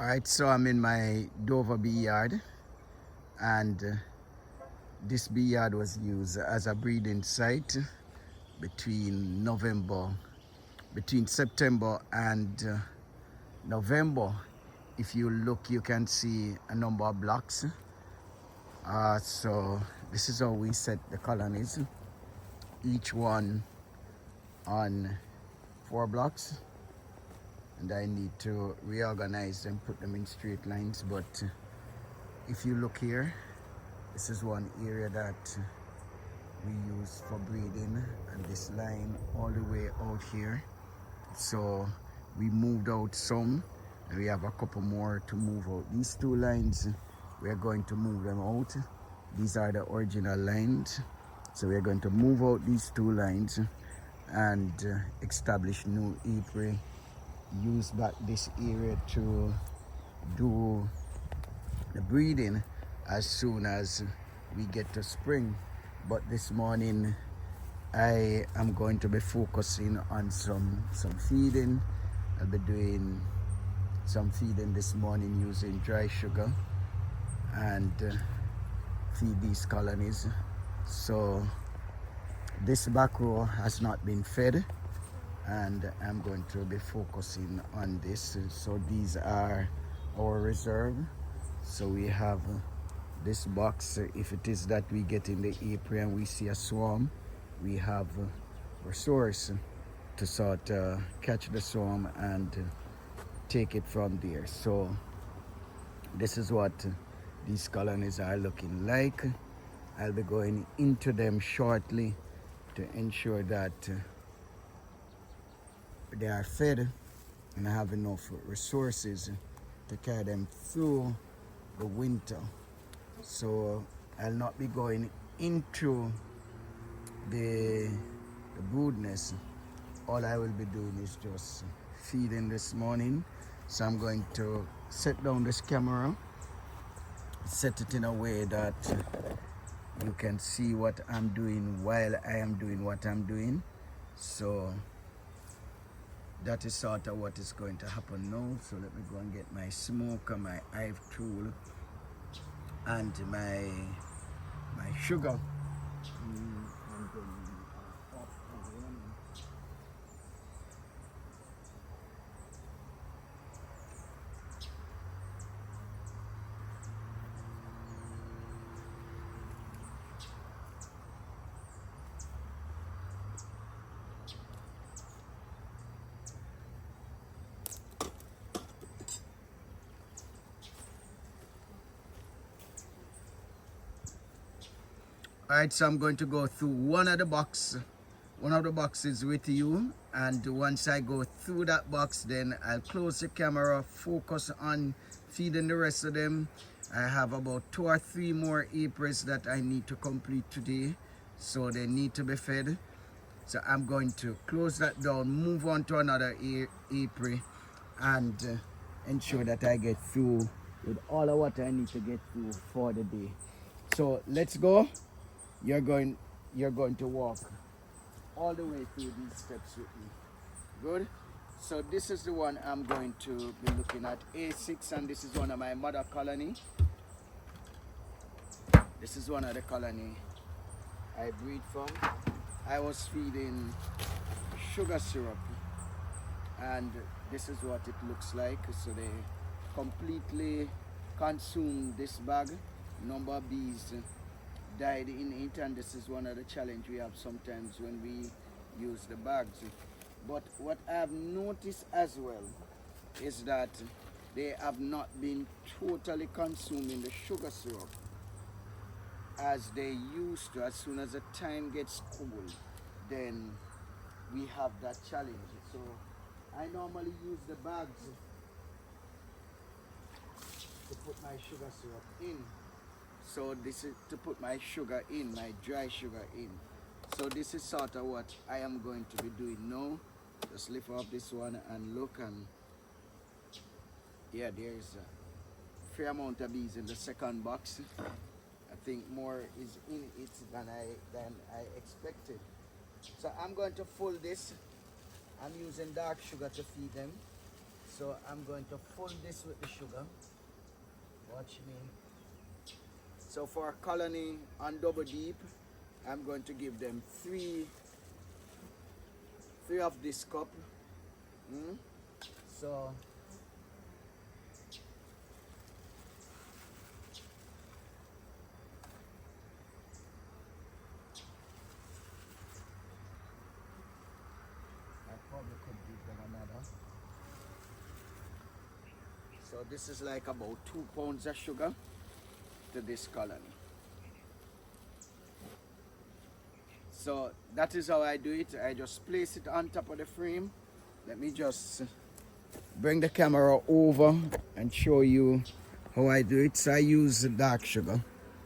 Alright, so I'm in my Dover bee yard, and this bee yard was used as a breeding site between September and November. If you look, you can see a number of blocks. So this is how we set the colonies, each one on 4 blocks, and I need to reorganize them, put them in straight lines. But if you look here, this is one area that we use for breeding, and this line all the way out here. So we moved out some, and we have a couple more to move out. These 2 lines, we are going to move them out. These are the original lines, so we are going to move out these 2 lines and establish new apiary, use back this area to do the breeding as soon as we get to spring. But this morning I am going to be focusing on some feeding. I'll be doing some feeding this morning using dry sugar and feed these colonies. So this back row has not been fed, and I'm going to be focusing on this. So these are our reserve. So we have this box. If it is that we get in the apiary and we see a swarm, we have resource to sort catch the swarm and take it from there. So this is what these colonies are looking like. I'll be going into them shortly to ensure that they are fed and have enough resources to carry them through the winter. So I'll not be going into the brood nest. All I will be doing is just feeding this morning. So I'm going to set down this camera, set it in a way that you can see what I'm doing while I am doing what I'm doing. So that is sort of what is going to happen now. So let me go and get my smoker, my hive tool, and my sugar. Alright, so I'm going to go through one of the boxes with you, and once I go through that box, then I'll close the camera, focus on feeding the rest of them. I have about 2 or 3 more apiaries that I need to complete today, so they need to be fed. So I'm going to close that down, move on to another apiary, and ensure that I get through with all of what I need to get through for the day. So let's go. You're going to walk all the way through these steps with me. Good. So this is the one I'm going to be looking at, A6, and this is one of my mother colony. This is one of the colony I breed from. I was feeding sugar syrup, and this is what it looks like. So they completely consumed this bag. Number of bees died in it, and this is one of the challenge we have sometimes when we use the bags. But what I have noticed as well is that they have not been totally consuming the sugar syrup as they used to. As soon as the time gets cool, then we have that challenge. So I normally use the bags to put my sugar syrup in. So this is to put my sugar in, my dry sugar in. So this is sort of what I am going to be doing now. Just lift up this one and look, and yeah, there is a fair amount of bees in the second box. I think more is in it than I expected. So I'm going to fold this. I'm using dark sugar to feed them. So I'm going to full this with the sugar. Watch me. So for a colony on double deep, I'm going to give them three of this cup. So I probably could give them another. So this is like about 2 pounds of sugar to this colony. So that is how I do it. I just place it on top of the frame. Let me just bring the camera over and show you how I do it. So I use dark sugar.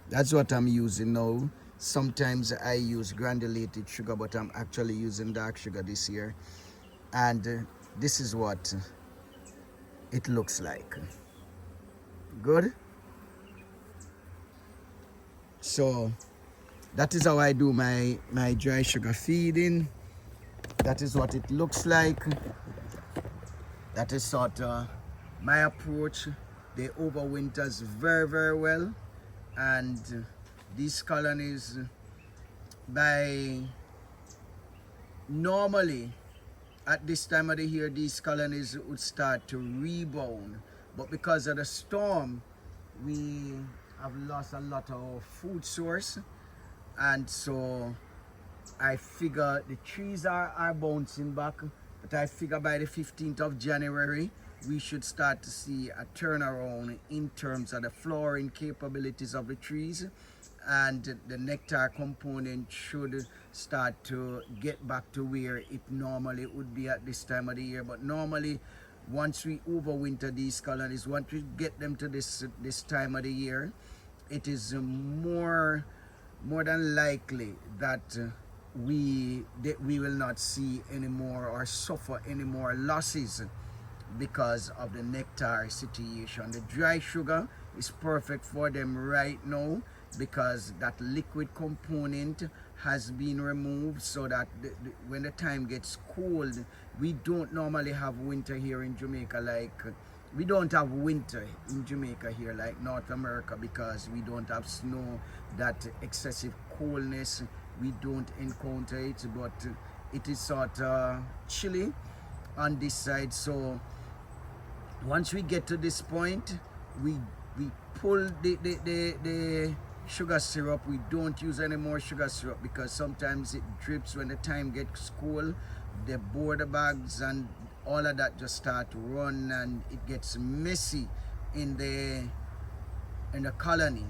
That's what I'm using now. Sometimes I use granulated sugar, but I'm actually using dark sugar this year. And this is what it looks like. Good? So that is how I do my dry sugar feeding. That is what it looks like. That is sort of my approach. They overwinters very, very well. And these colonies, normally at this time of the year, these colonies would start to rebound. But because of the storm, we have lost a lot of our food source. And so I figure the trees are bouncing back, but I figure by the 15th of January, we should start to see a turnaround in terms of the flowering capabilities of the trees, and the nectar component should start to get back to where it normally would be at this time of the year. But normally, once we overwinter these colonies, once we get them to this time of the year, it is more than likely that we will not see any more or suffer any more losses because of the nectar situation. The dry sugar is perfect for them right now because that liquid component has been removed, so that when the time gets cold, we don't normally have winter here in Jamaica. Like, we don't have winter in Jamaica here like North America, because we don't have snow, that excessive coldness, we don't encounter it, but it is sort of chilly on this side. So once we get to this point, we pull the sugar syrup. We don't use any more sugar syrup because sometimes it drips when the time gets cold. The border bags and all of that just start to run, and it gets messy in the colony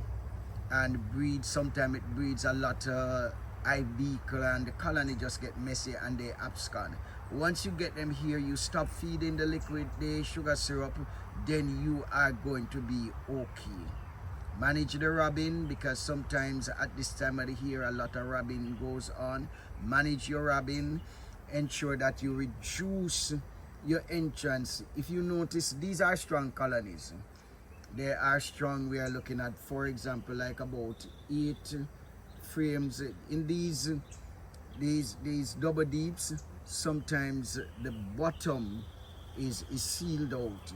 and breeds. Sometimes it breeds a lot of IV, and the colony just get messy and they abscond. Once you get them here, you stop feeding the sugar syrup, then you are going to be okay. Manage the robbing, because sometimes at this time of the year a lot of robbing goes on. Manage your robbing. Ensure that you reduce your entrance. If you notice, these are strong colonies. They are strong. We are looking at, for example, like about 8 frames in these double deeps. Sometimes the bottom is sealed out,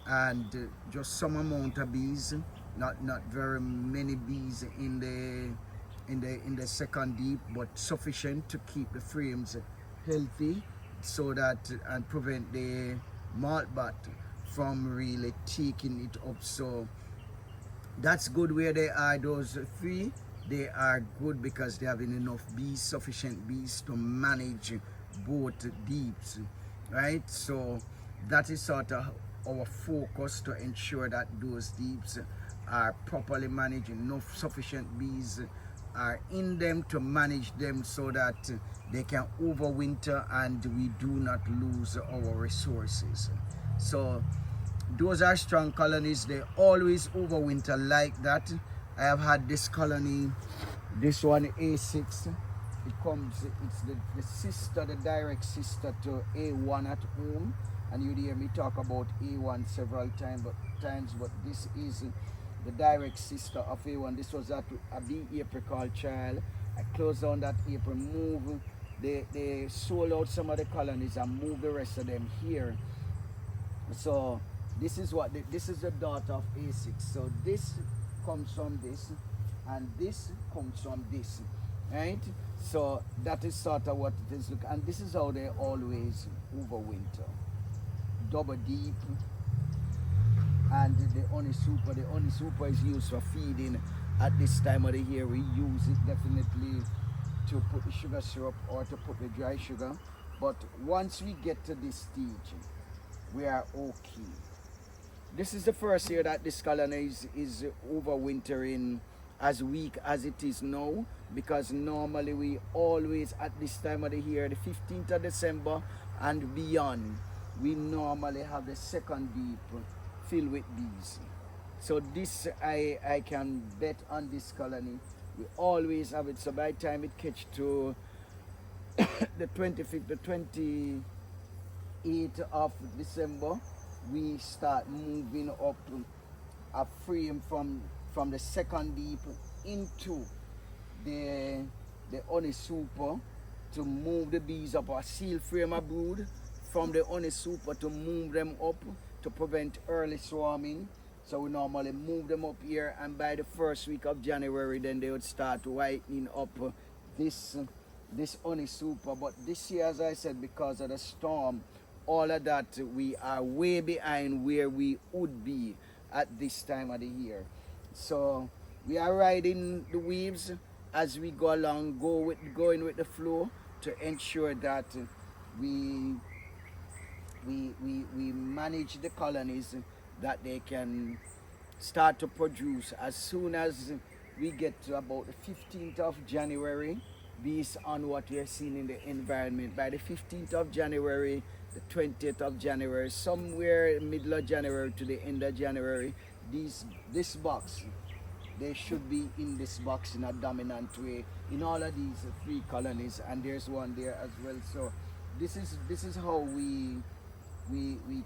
and just some amount of bees, not very many bees in the second deep, but sufficient to keep the frames healthy, so that and prevent the malt bat from really taking it up. So that's good where they are. Those 3, they are good because they have enough bees, sufficient bees to manage both deeps, right? So that is sort of our focus, to ensure that those deeps are properly managed, enough sufficient bees are in them to manage them, so that they can overwinter and we do not lose our resources. So those are strong colonies. They always overwinter like that. I have had this colony, this one A6. It comes, it's the sister, the direct sister to A1 at home, and you'd hear me talk about A1 several times, but this is the direct sister of A1. This was a bee apricot child. I closed down that April, move. They sold out some of the colonies and moved the rest of them here. So this is what this is the daughter of A6. So this comes from this, and this comes from this, right? So that is sort of what it is. Look, and this is how they always overwinter. Double deep, and the honey super is used for feeding. At this time of the year, we use it definitely to put the sugar syrup or to put the dry sugar. But once we get to this stage, we are okay. This is the first year that this colony is overwintering as weak as it is now, because normally we always at this time of the year, the 15th of December and beyond, we normally have the second deep filled with bees. So this I can bet on this colony. We always have it. So by the time it catch to the 25th, the 28th of December, we start moving up a frame from the second deep into the honey super to move the bees up, a seal frame of brood from the honey super to move them up to prevent early swarming. So we normally move them up here, and by the first week of January, then they would start whitening up this this honey super. But this year, as I said, because of the storm, all of that, we are way behind where we would be at this time of the year. So we are riding the waves as we go along, going with the flow to ensure that we we manage the colonies that they can start to produce as soon as we get to about the 15th of January, based on what we are seeing in the environment. By the 15th of January, the 20th of January, somewhere middle of January to the end of January, this box, they should be in this box in a dominant way in all of these three colonies, and there's one there as well. So this is how we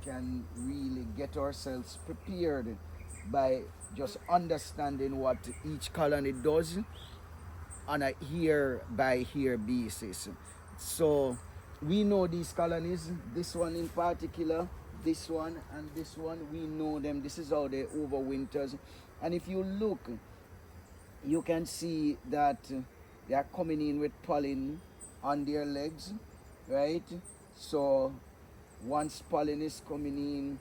can really get ourselves prepared by just understanding what each colony does on a year by year basis. So we know these colonies, this one in particular, this one and this one, we know them. This is how they overwinters. And if you look, you can see that they are coming in with pollen on their legs, right? So once pollen is coming in,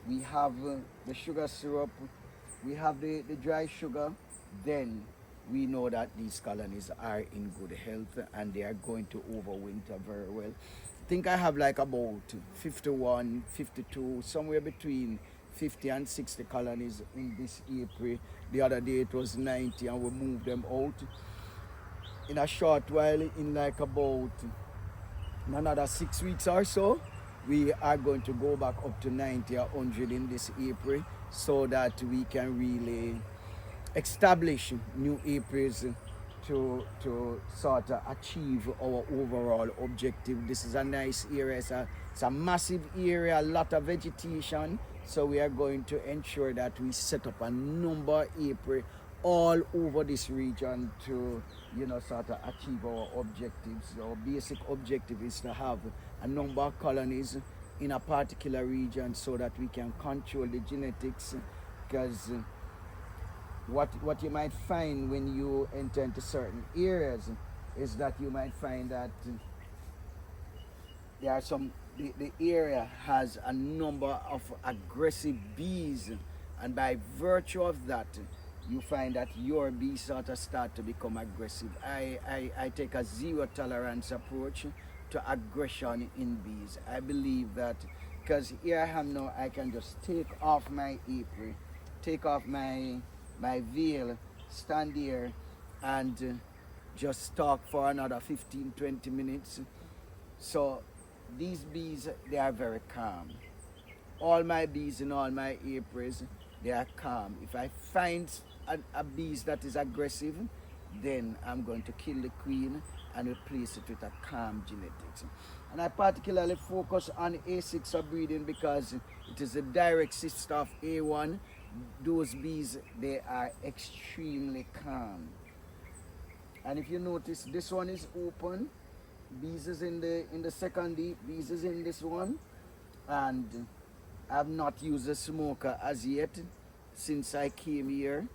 we have the sugar syrup, we have the dry sugar, then we know that these colonies are in good health and they are going to overwinter very well. I think I have like about 51, 52, somewhere between 50 and 60 colonies in this April. The other day it was 90 and we moved them out. In a short while, in like about another 6 weeks or so, we are going to go back up to 90 or 100 in this April, so that we can really establish new Aprils to sort of achieve our overall objective. This is a nice area. It's a massive area, a lot of vegetation. So we are going to ensure that we set up a number of April all over this region to, you know, sort of achieve our objectives. Our basic objective is to have a number of colonies in a particular region so that we can control the genetics, because what you might find when you enter into certain areas is that you might find that there are the area has a number of aggressive bees, and by virtue of that, you find that your bees sort of start to become aggressive. I take a zero tolerance approach to aggression in bees. I believe that because here I am now, I can just take off my apron, take off my veil, stand here and just talk for another 15-20 minutes. So these bees, they are very calm. All my bees in all my apiaries, they are calm. If I find a bee that is aggressive, then I'm going to kill the queen and replace it with a calm genetics. And I particularly focus on A6 breeding because it is a direct sister of A1. Those bees, they are extremely calm. And if you notice, this one is open. Bees is in the second deep, bees is in this one. And I have not used a smoker as yet since I came here,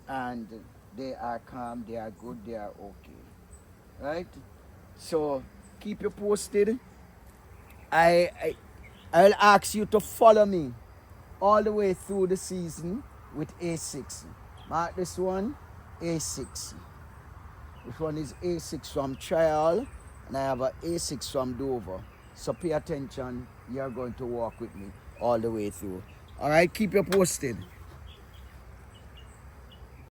and they are calm, they are good, they are okay. Right? So keep you posted. I, I I'll ask you to follow me all the way through the season with A6. Mark this one, A6. This one is A6 from Trial, and I have a A6 from Dover. So pay attention, you're going to walk with me all the way through. All right, keep you posted.